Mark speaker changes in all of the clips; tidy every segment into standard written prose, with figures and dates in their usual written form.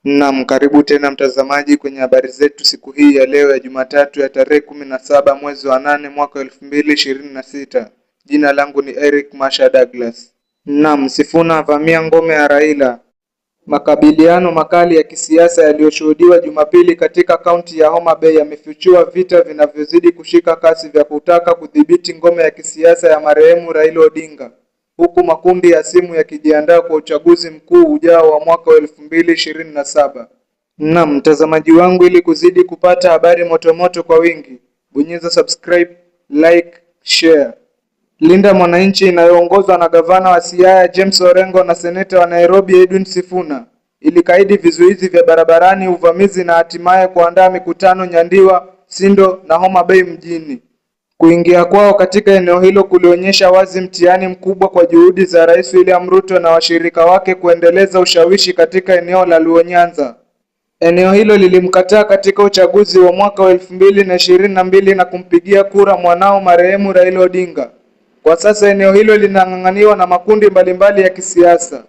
Speaker 1: Naam, karibu tena mtazamaji kwenye habari zetu siku hii ya leo ya Jumatatu ya tarehe 17 mwezi wa 8 mwaka 2026. Jina langu ni Eric Masha Douglas. Naam, Sifuna avamia ngome ya Raila. Makabiliano makali ya kisiasa yaliyoshuhudiwa Jumapili katika kaunti ya Homa Bay yamefichua vita vinavyozidi kushika kasi vya kutaka kudhibiti ngome ya kisiasa ya marehemu Raila Odinga, huku makundi ya simu yakijiandaa kwa uchaguzi mkuu ujao wa mwaka wa 2027. Naam, mtazamaji wangu, ili kuzidi kupata habari motomoto kwa wingi, bonyeza subscribe, like, share. Linda Mwananchi inayoongozwa na gavana wa Siaya James Orengo na seneta wa Nairobi Edwin Sifuna ilikaidi vizuizi vya barabarani, uvamizi na hatimaye kuandaa mikutano Nyandiwa, Sindo na Homa Bay mjini. Kuingia kwao katika eneo hilo kulionyesha wazi mtihani mkubwa kwa juhudi za Rais William Ruto na washirika wake kuendeleza ushawishi katika eneo la Luo Nyanza. Eneo hilo lilimkataa katika uchaguzi wa mwaka wa 2022 na kumpigia kura mwanao marehemu Raila Odinga. Kwa sasa eneo hilo linang'ang'aniwa na makundi mbalimbali ya kisiasa.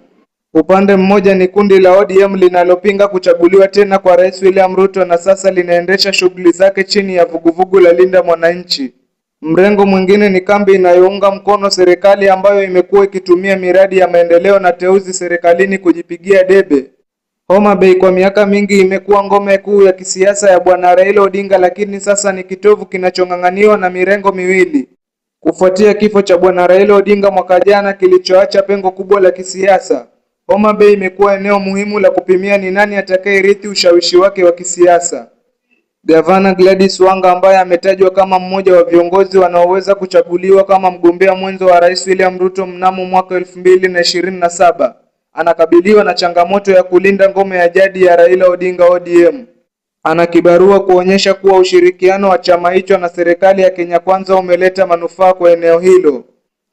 Speaker 1: Upande mmoja ni kundi la ODM linalopinga kuchaguliwa tena kwa Rais William Ruto na sasa linaendesha shughuli zake chini ya vuguvugu la Linda Mwananchi. Mrengo mwingine ni kambi inayounga mkono serikali ambayo imekuwa ikitumia miradi ya maendeleo na teuzi serikalini kujipigia debe. Homa Bay kwa miaka mingi imekuwa ngome kuu ya kisiasa ya Bwana Raila Odinga, lakini sasa ni kitovu kinachong'ang'aniwa na mirengo miwili. Kufuatia kifo cha Bwana Raila Odinga mwaka jana kilichoacha pengo kubwa la kisiasa, Homa Bay imekuwa eneo muhimu la kupimia ni nani atakayerithi ushawishi wake wa kisiasa. Gavana Gladys Wanga, ambaye ametajwa kama mmoja wa viongozi wanaoweza kuchaguliwa kama mgombea mwenzo wa Rais William Ruto mnamo mwaka 2027, anakabiliwa na changamoto ya kulinda ngome ya jadi ya Raila Odinga ODM. Ana kibarua kuonyesha kuwa ushirikiano wa chama hicho na serikali ya Kenya Kwanza umeleta manufaa kwa eneo hilo.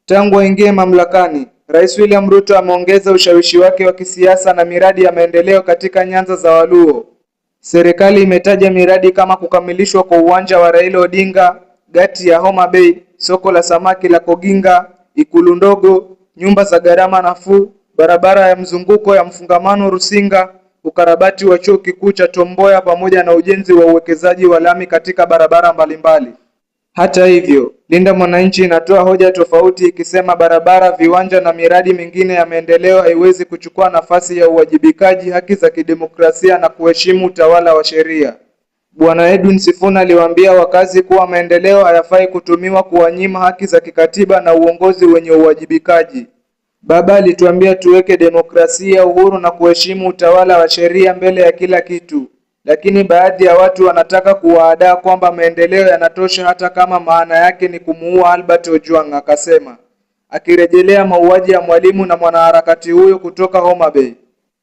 Speaker 1: Tangu aingie mamlakani, Rais William Ruto ameongeza ushawishi wake wa kisiasa na miradi ya maendeleo katika nyanza za Waluo. Serikali imetaja miradi kama kukamilishwa kwa uwanja wa Raila Odinga, gati ya Homa Bay, soko la samaki la Koginga, ikulu ndogo, nyumba za gharama nafuu, barabara ya mzunguko ya Mfungamano Rusinga, ukarabati wa chuo kikuu cha Tom Mboya pamoja na ujenzi wa uwekezaji wa lami katika barabara mbalimbali. Hata hivyo, Linda Mwananchi inatoa hoja tofauti ikisema barabara, viwanja na miradi mingine ya maendeleo haiwezi kuchukua nafasi ya uwajibikaji, haki za kidemokrasia na kuheshimu utawala wa sheria. Bwana Edwin Sifuna aliwaambia wakazi kuwa maendeleo hayafai kutumiwa kuwanyima haki za kikatiba na uongozi wenye uwajibikaji. Baba alituambia tuweke demokrasia, uhuru na kuheshimu utawala wa sheria mbele ya kila kitu. Lakini baadhi ya watu wanataka kuwaadaa kwamba maendeleo yanatosha hata kama maana yake ni kumuua Albert Ojwang, akasema, akirejelea mauaji ya mwalimu na mwanaharakati huyo kutoka Homa Bay.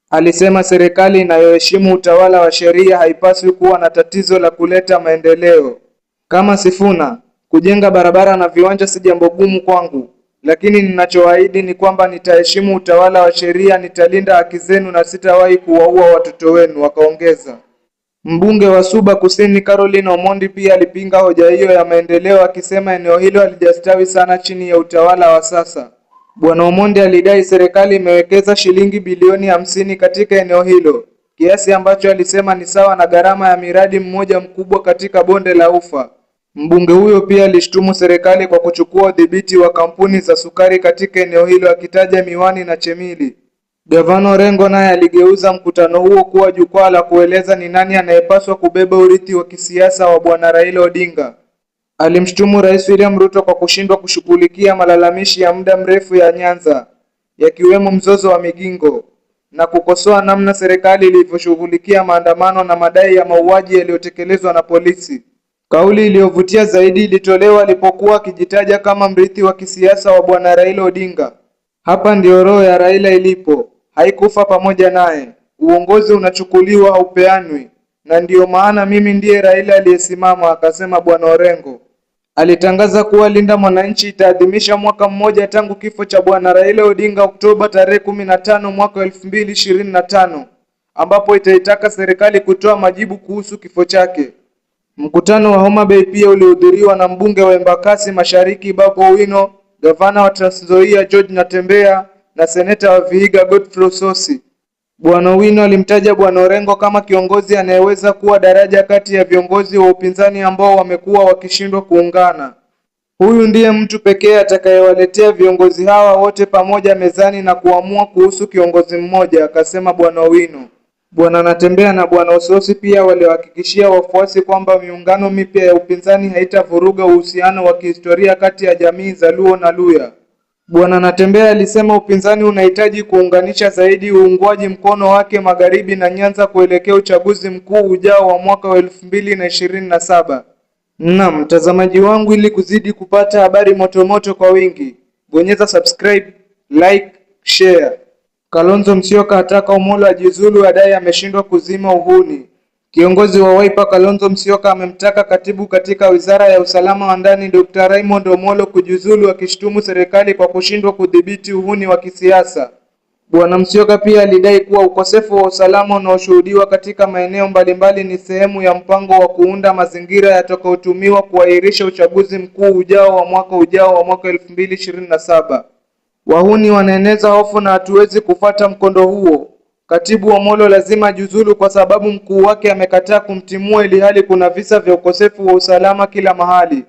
Speaker 1: Alisema serikali inayoheshimu utawala wa sheria haipaswi kuwa na tatizo la kuleta maendeleo. Kama Sifuna, kujenga barabara na viwanja si jambo gumu kwangu, lakini ninachoahidi ni kwamba nitaheshimu utawala wa sheria, nitalinda haki zenu na sitawahi kuwaua watoto wenu, wakaongeza. Mbunge wa Suba Kusini Caroline Omondi pia alipinga hoja hiyo ya maendeleo, akisema eneo hilo halijastawi sana chini ya utawala wa sasa. Bwana Omondi alidai serikali imewekeza shilingi bilioni 50 katika eneo hilo, kiasi ambacho alisema ni sawa na gharama ya miradi mmoja mkubwa katika bonde la Ufa. Mbunge huyo pia alishtumu serikali kwa kuchukua udhibiti wa kampuni za sukari katika eneo hilo, akitaja Miwani na Chemili. Gavana Orengo naye aligeuza mkutano huo kuwa jukwaa la kueleza ni nani anayepaswa kubeba urithi wa kisiasa wa Bwana Raila Odinga. Alimshtumu Rais William Ruto kwa kushindwa kushughulikia malalamishi ya muda mrefu ya Nyanza, yakiwemo mzozo wa Migingo, na kukosoa namna serikali ilivyoshughulikia maandamano na madai ya mauaji yaliyotekelezwa na polisi. Kauli iliyovutia zaidi ilitolewa alipokuwa akijitaja kama mrithi wa kisiasa wa Bwana Raila Odinga. Hapa ndio roho ya Raila ilipo, haikufa pamoja naye. Uongozi unachukuliwa, haupeanwi, na ndiyo maana mimi ndiye Raila aliyesimama, akasema Bwana Orengo. Alitangaza kuwa Linda Mwananchi itaadhimisha mwaka mmoja tangu kifo cha Bwana Raila Odinga Oktoba tarehe 15 mwaka 2025, ambapo itaitaka serikali kutoa majibu kuhusu kifo chake. Mkutano wa Homa Bay pia ulihudhuriwa na mbunge wa Embakasi Mashariki Babu Owino, gavana wa Trans Nzoia George Natembeya na seneta wa Vihiga Godfrey Osotsi. Bwana Owino alimtaja Bwana Orengo kama kiongozi anayeweza kuwa daraja kati ya viongozi wa upinzani ambao wamekuwa wakishindwa kuungana. Huyu ndiye mtu pekee atakayewaletea viongozi hawa wote pamoja mezani na kuamua kuhusu kiongozi mmoja, akasema Bwana Owino. Bwana Natembeya na Bwana Osotsi pia waliwahakikishia wafuasi kwamba miungano mipya ya upinzani haitavuruga uhusiano wa kihistoria kati ya jamii za Luo na Luhya. Bwana Natembeya alisema upinzani unahitaji kuunganisha zaidi uungwaji mkono wake Magharibi na Nyanza kuelekea uchaguzi mkuu ujao wa mwaka wa 2027. Naam, mtazamaji wangu, ili kuzidi kupata habari motomoto kwa wingi, bonyeza subscribe, like, share. Kalonzo Musyoka ataka Omollo ajiuzulu, adai ameshindwa kuzima uhuni. Kiongozi wa Wiper Kalonzo Musyoka amemtaka katibu katika Wizara ya Usalama wa Ndani Dr. Raymond Omollo kujiuzulu, akishutumu serikali kwa kushindwa kudhibiti uhuni wa kisiasa. Bwana Musyoka pia alidai kuwa ukosefu wa usalama unaoshuhudiwa katika maeneo mbalimbali ni sehemu ya mpango wa kuunda mazingira yatakayotumiwa kuahirisha uchaguzi mkuu ujao wa mwaka 2027. Wahuni wanaeneza hofu na hatuwezi kufuata mkondo huo. Katibu Omollo lazima ajiuzulu kwa sababu mkuu wake amekataa kumtimua ili hali kuna visa vya ukosefu wa usalama kila mahali,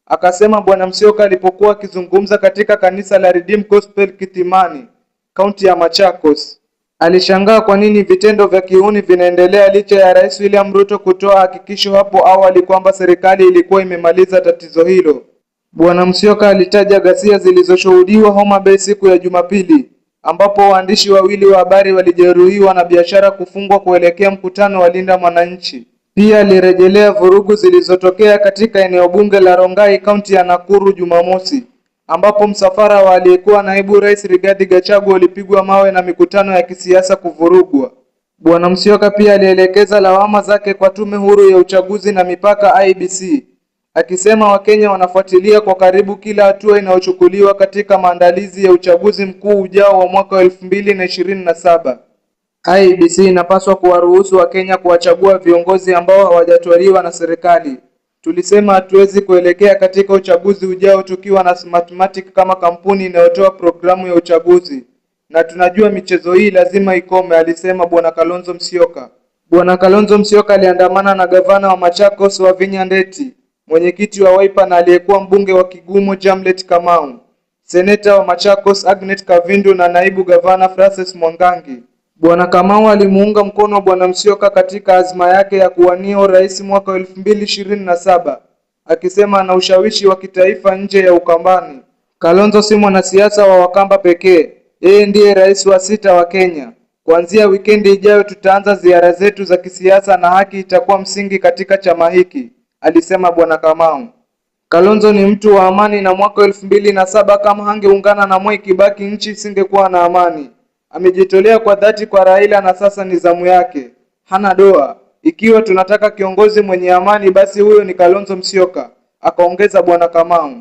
Speaker 1: akasema Bwana Musyoka alipokuwa akizungumza katika kanisa la Redeemed Gospel Kitimani, kaunti ya Machakos. Alishangaa kwa nini vitendo vya kihuni vinaendelea licha ya Rais William Ruto kutoa hakikisho hapo awali kwamba serikali ilikuwa imemaliza tatizo hilo. Bwana Musyoka alitaja ghasia zilizoshuhudiwa Homa Bay siku ya Jumapili, ambapo waandishi wawili wa habari walijeruhiwa na biashara kufungwa kuelekea mkutano wa Linda Mwananchi. Pia alirejelea vurugu zilizotokea katika eneo bunge la Rongai, kaunti ya Nakuru Jumamosi, ambapo msafara wa aliyekuwa naibu rais Rigathi Gachagua ulipigwa mawe na mikutano ya kisiasa kuvurugwa. Bwana Musyoka pia alielekeza lawama zake kwa Tume Huru ya Uchaguzi na Mipaka IEBC, akisema Wakenya wanafuatilia kwa karibu kila hatua inayochukuliwa katika maandalizi ya uchaguzi mkuu ujao wa mwaka 2027. IEBC inapaswa kuwaruhusu Wakenya kuwachagua viongozi ambao hawajatwaliwa na serikali. Tulisema hatuwezi kuelekea katika uchaguzi ujao tukiwa na Smartmatic kama kampuni inayotoa programu ya uchaguzi, na tunajua michezo hii lazima ikome, alisema Bwana Kalonzo Musyoka. Bwana Kalonzo Musyoka aliandamana na gavana wa Machakos Wavinya Ndeti, mwenyekiti wa Wiper na aliyekuwa mbunge wa Kigumo Jamlet Kamau, seneta wa Machakos Agnet Kavindu na naibu gavana Francis Mwangangi. Bwana Kamau alimuunga mkono Bwana Musyoka katika azma yake ya kuwania urais mwaka 2027, akisema ana ushawishi wa kitaifa nje ya Ukambani. Kalonzo si mwanasiasa wa Wakamba pekee, yeye ndiye rais wa 6 wa Kenya. Kuanzia wikendi ijayo tutaanza ziara zetu za kisiasa na haki itakuwa msingi katika chama hiki, alisema Bwana Kamau. Kalonzo ni mtu wa amani na mwaka 2007 kama hangeungana na Mwai Kibaki nchi isingekuwa na amani. Amejitolea kwa dhati kwa Raila na sasa ni zamu yake. Hana doa. Ikiwa tunataka kiongozi mwenye amani basi huyo ni Kalonzo Musyoka, akaongeza Bwana Kamau.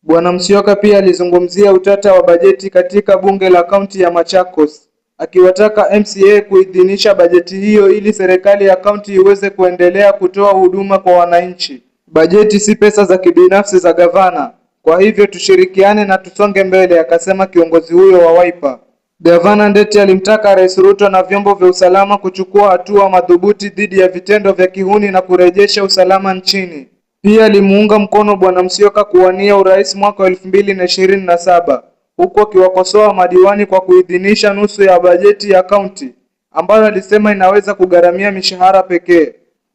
Speaker 1: Bwana Musyoka pia alizungumzia utata wa bajeti katika bunge la kaunti ya Machakos, akiwataka MCA kuidhinisha bajeti hiyo ili serikali ya kaunti iweze kuendelea kutoa huduma kwa wananchi. Bajeti si pesa za kibinafsi za gavana, kwa hivyo tushirikiane na tusonge mbele, akasema kiongozi huyo wa Wiper. Gavana Ndeti alimtaka Rais Ruto na vyombo vya usalama kuchukua hatua madhubuti dhidi ya vitendo vya kihuni na kurejesha usalama nchini. Pia alimuunga mkono Bwana Musyoka kuwania urais mwaka 2027, huku akiwakosoa madiwani kwa kuidhinisha nusu ya bajeti ya kaunti, ambayo alisema inaweza kugharamia mishahara pekee.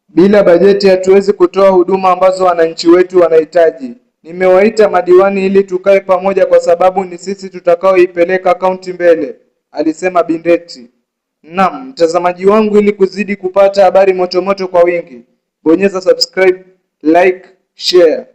Speaker 1: Bila bajeti hatuwezi kutoa huduma ambazo wananchi wetu wanahitaji. Nimewaita madiwani ili tukae pamoja kwa sababu ni sisi tutakaoipeleka kaunti mbele, alisema Bindeti. Naam, mtazamaji wangu, ili kuzidi kupata habari motomoto kwa wingi, bonyeza subscribe, like, share.